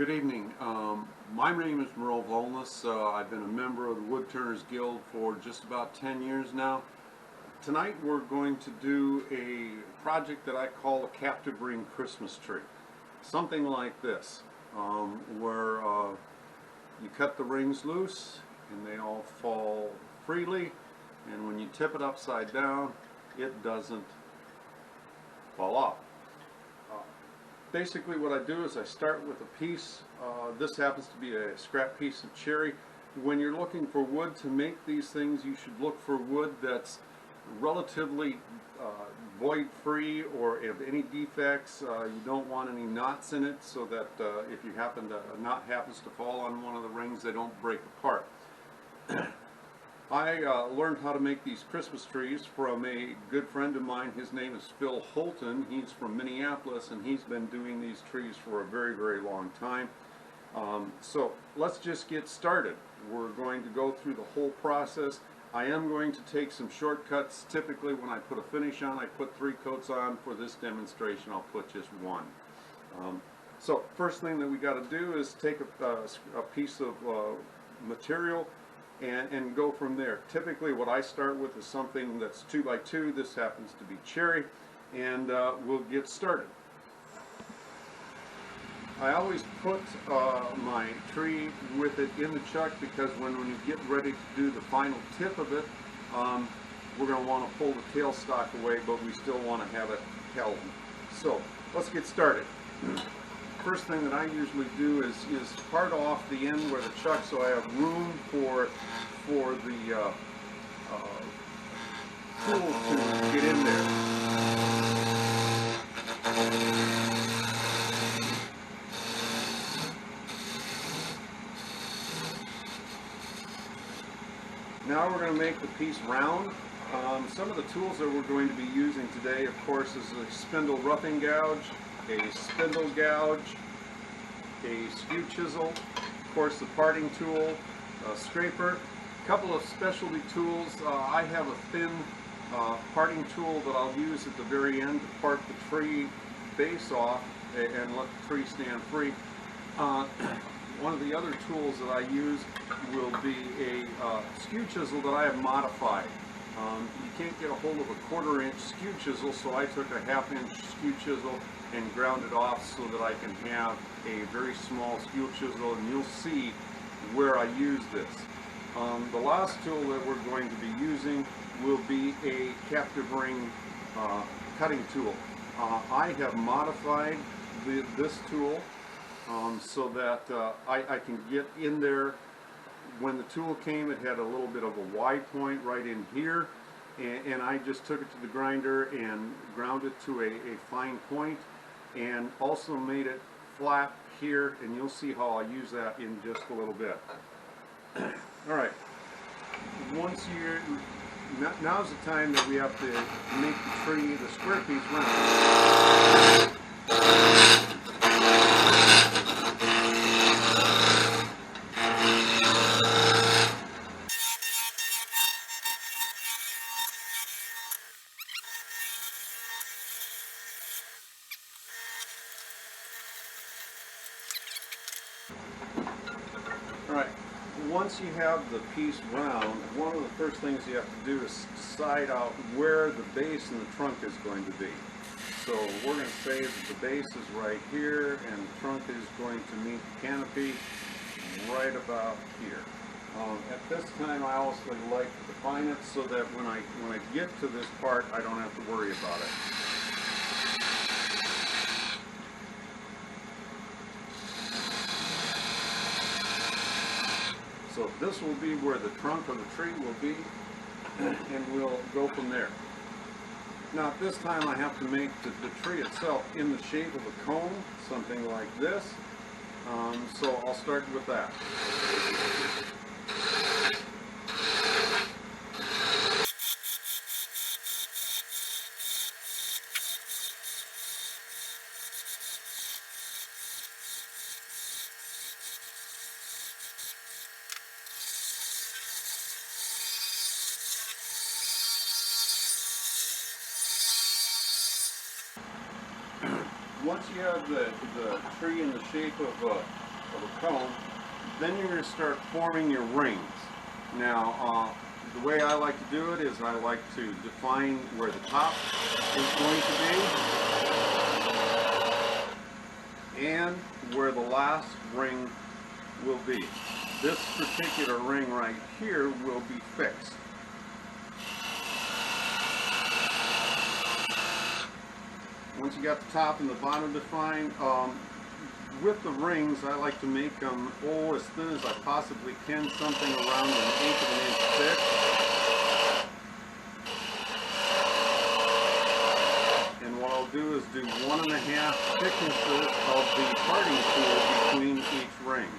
Good evening. My name is Merle Volness. I've been a member of the Woodturners Guild for just about 10 years now. Tonight we're going to do a project that I call a captive ring Christmas tree. Something like this, where you cut the rings loose and they all fall freely, and when you tip it upside down, it doesn't fall off. Basically what I do is I start with a piece. This happens to be a scrap piece of cherry. When you're looking for wood to make these things, you should look for wood that's relatively void-free or of any defects. You don't want any knots in it, so that if you happen to, a knot happens to fall on one of the rings, they don't break apart. I learned how to make these Christmas trees from a good friend of mine. His name is Phil Holton. He's from Minneapolis, and he's been doing these trees for a very, very long time. So let's just get started. We're going to go through the whole process. I am going to take some shortcuts. Typically when I put a finish on, I put 3 coats on. For this demonstration, I'll put just 1. So first thing that we got to do is take a piece of material and go from there. Typically what I start with is something that's 2 by 2. This happens to be cherry, and we'll get started. I always put my tree with it in the chuck, because when you get ready to do the final tip of it, we're going to want to pull the tailstock away, but we still want to have it held. So let's get started. First thing that I usually do is part off the end where the chuck, so I have room for the tool to get in there. Now we're going to make the piece round. Some of the tools that we're going to be using today, of course, is a spindle roughing gouge, a spindle gouge, a skew chisel, of course the parting tool, a scraper, a couple of specialty tools. I have a thin parting tool that I'll use at the very end to part the tree base off and let the tree stand free. One of the other tools that I use will be a skew chisel that I have modified. You can't get a hold of a 1/4 inch skew chisel, so I took a 1/2 inch skew chisel and ground it off so that I can have a very small skew chisel, and you'll see where I use this. The last tool that we're going to be using will be a captive ring cutting tool. I have modified this tool so that I can get in there. When the tool came, it had a little bit of a Y point right in here, and I just took it to the grinder and ground it to a fine point, and also made it flat here, and you'll see how I use that in just a little bit. Alright, now's the time that we have to make the tree, the square piece, round. Alright, once you have the piece round, one of the first things you have to do is decide out where the base and the trunk is going to be. So we're going to say that the base is right here, and the trunk is going to meet the canopy right about here. At this time, I also like to define it so that when I get to this part, I don't have to worry about it. So this will be where the trunk of the tree will be, and we'll go from there. Now at this time I have to make the tree itself in the shape of a cone, something like this. So I'll start with that. Once you have the tree in the shape of of a cone, then you're going to start forming your rings. Now, the way I like to do it is I like to define where the top is going to be and where the last ring will be. This particular ring right here will be fixed. Once you got the top and the bottom defined, with the rings, I like to make them as thin as I possibly can, something around 1/8 of an inch thick. And what I'll do is do 1.5 thicknesses of the parting tool between each ring.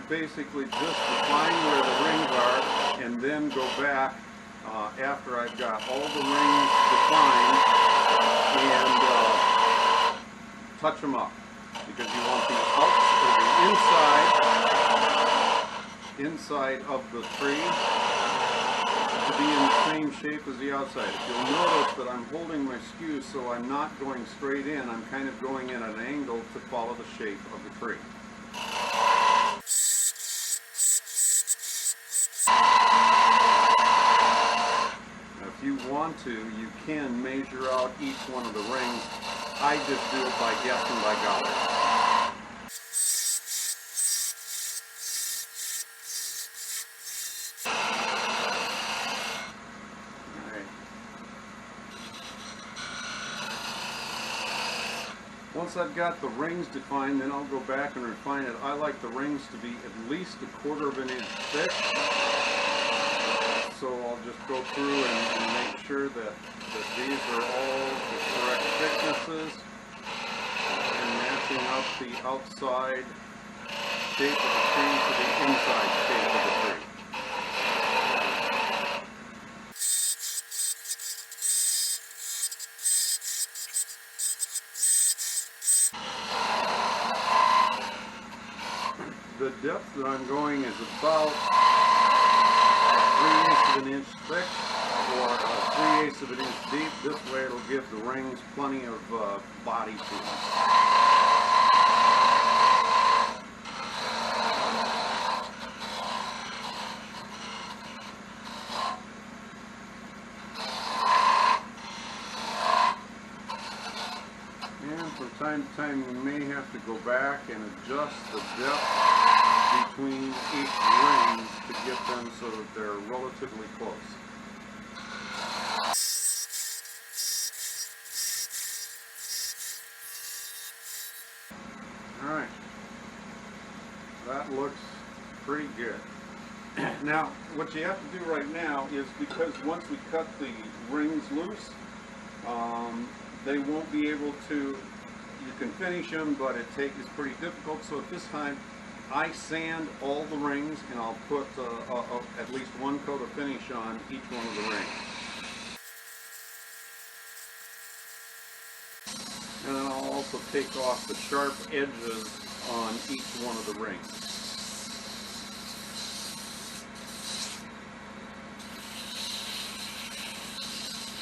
Basically just define where the rings are and then go back after I've got all the rings defined and touch them up, because you want the inside of the tree to be in the same shape as the outside. If you'll notice that I'm holding my skew so I'm not going straight in, I'm kind of going in at an angle to follow the shape of the tree. You can measure out each one of the rings. I just do it by guessing by golly. Alright. Once I've got the rings defined, then I'll go back and refine it. I like the rings to be at least 1/4 of an inch thick. So I'll just go through and make sure that these are all the correct thicknesses and matching up the outside shape of the tree to the inside shape of the tree. The depth that I'm going is about 3/8 of an inch thick or 3/8 of an inch deep. This way it'll give the rings plenty of body to them. And from time to time you may have to go back and adjust the depth between each ring to get them so that they're relatively close. Alright, that looks pretty good. Now, what you have to do right now is, because once we cut the rings loose, they won't be able to, you can finish them, but it's pretty difficult. So at this time, I sand all the rings and I'll put at least one coat of finish on each one of the rings. And then I'll also take off the sharp edges on each one of the rings.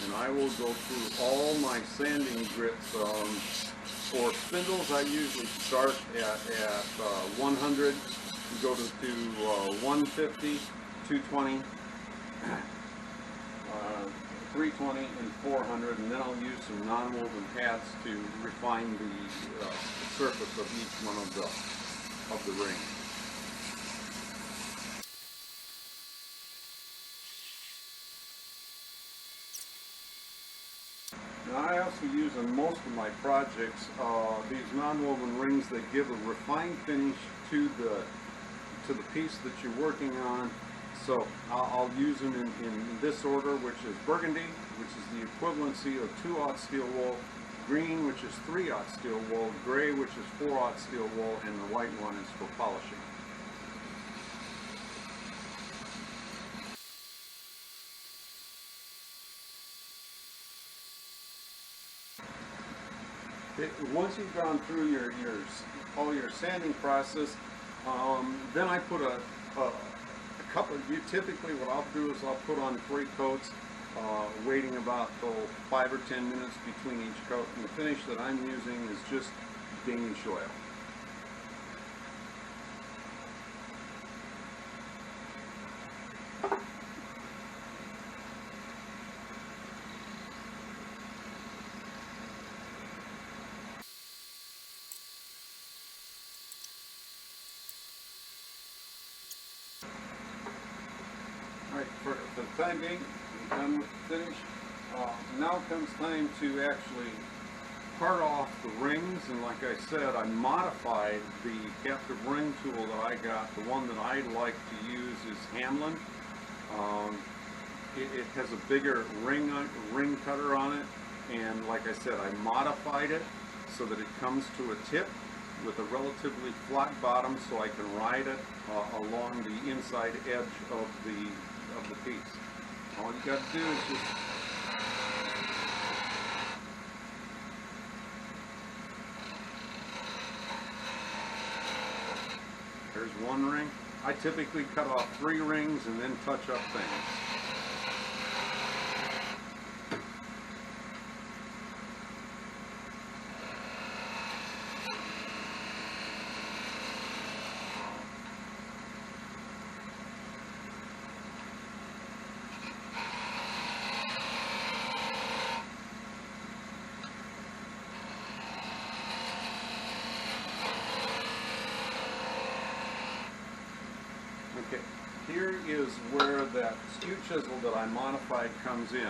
And I will go through all my sanding grits. For spindles, I usually start at 100, go to 150, 220, 320, and 400, and then I'll use some non-woven pads to refine the surface of each one of the rings. Now, I also use in most of my projects these non-woven rings that give a refined finish to the piece that you're working on. So I'll use them in this order, which is burgundy, which is the equivalency of 2/0 steel wool, green, which is 3/0 steel wool, gray, which is 4/0 steel wool, and the white one is for polishing. Once you've gone through all your sanding process, then I put a couple. Typically, what I'll do is I'll put on 3 coats, waiting about 5 or 10 minutes between each coat. And the finish that I'm using is just Danish oil. Alright, for the time being, I'm done with the finish. Now comes time to actually part off the rings, and like I said, I modified the captive ring tool that I got. The one that I like to use is Hamlin. It has a bigger ring cutter on it, and like I said, I modified it so that it comes to a tip with a relatively flat bottom, so I can ride it along the inside edge of the piece. All you got to do is just there's one ring. I typically cut off 3 rings and then touch up things. Okay, here is where that skew chisel that I modified comes in.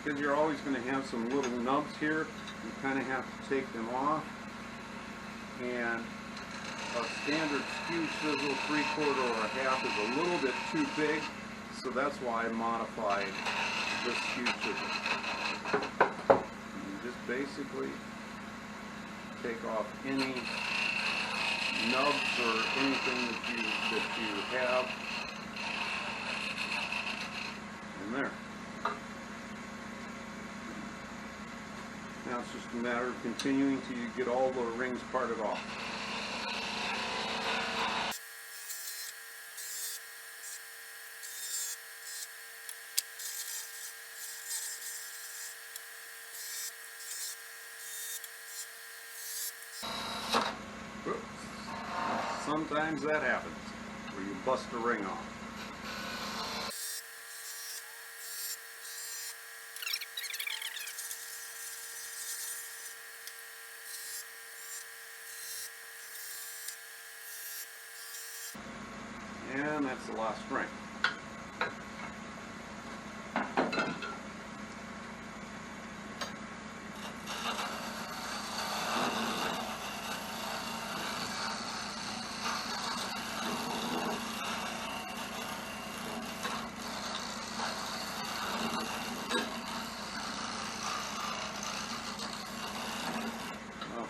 Because you're always going to have some little nubs here, you kind of have to take them off. And a standard skew chisel, 3/4 or a half, is a little bit too big, so that's why I modified this skew chisel. You just basically take off any nubs or anything that you have in there. Now it's just a matter of continuing till you get all the rings parted off. Sometimes that happens, where you bust a ring off. And that's the last ring.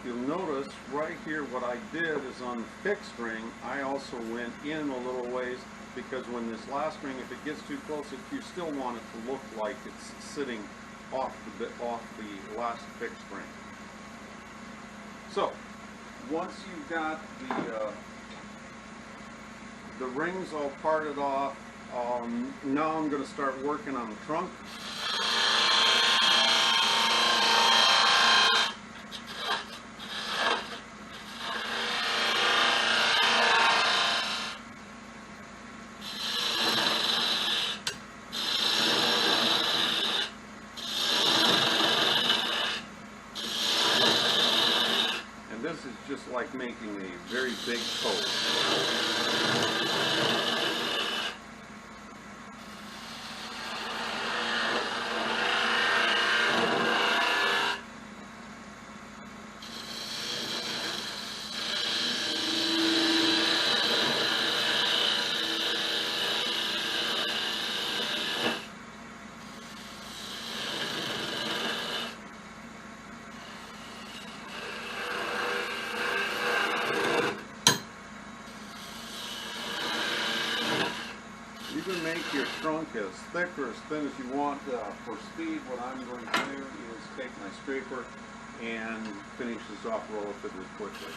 You'll notice right here what I did is on the fixed ring, I also went in a little ways, because when this last ring, if it gets too close, you still want it to look like it's sitting off the last fixed ring. So once you've got the rings all parted off, now I'm going to start working on the trunk. This is just like making a very big coat. You can make your trunk as thick or as thin as you want. For speed, what I'm going to do is take my scraper and finishes off relatively quickly.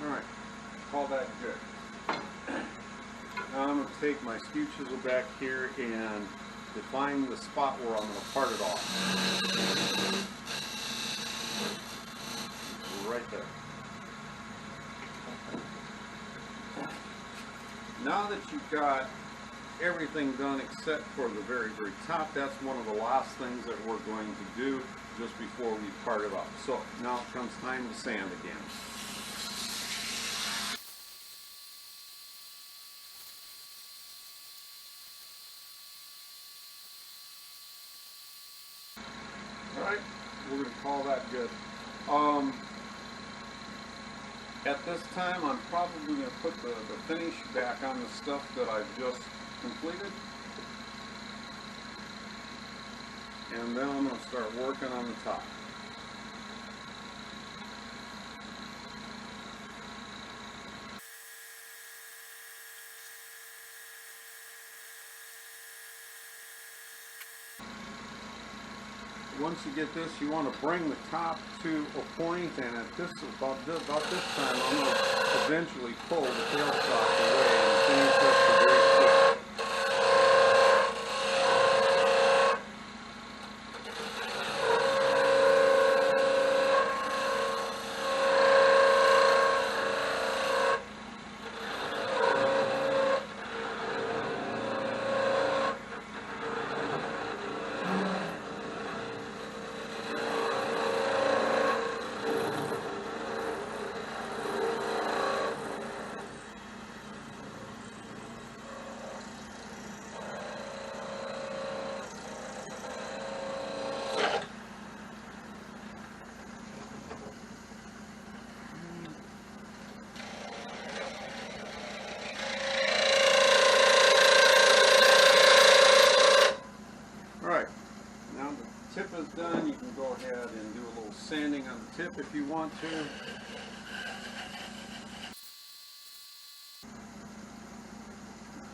Alright, call that good. Now I'm going to take my skew chisel back here and define the spot where I'm going to part it off. Right there. Now that you've got everything done except for the very, very top, that's one of the last things that we're going to do just before we part it off. So now it comes time to sand again. Alright, we're going to call that good. At this time, I'm probably going to put the finish back on the stuff that I've just completed. And then I'm going to start working on the top. Once you get this, you want to bring the top to a point, and at this about this time, I'm going to eventually pull the tailstock away and finish up the very quick. Tip is done. You can go ahead and do a little sanding on the tip if you want to.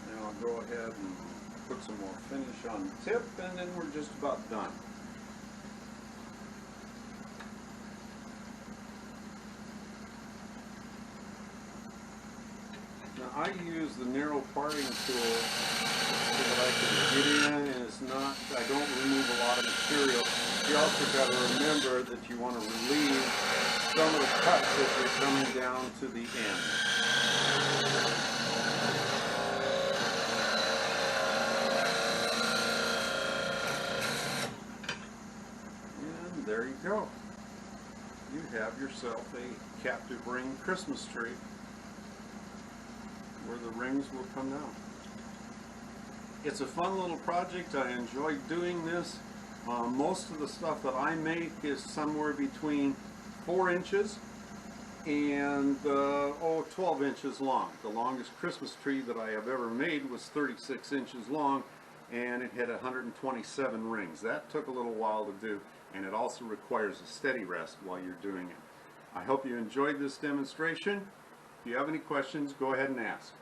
Now I'll go ahead and put some more finish on the tip, and then we're just about done. Now I use the narrow parting tool so that I can get in, and it's not, I don't remove a lot of material. You also got to remember that you want to relieve some of the cuts as you're coming down to the end. And there you go. You have yourself a captive ring Christmas tree where the rings will come down. It's a fun little project. I enjoy doing this. Most of the stuff that I make is somewhere between 4 inches and 12 inches long. The longest Christmas tree that I have ever made was 36 inches long, and it had 127 rings. That took a little while to do, and it also requires a steady rest while you're doing it. I hope you enjoyed this demonstration. If you have any questions, go ahead and ask.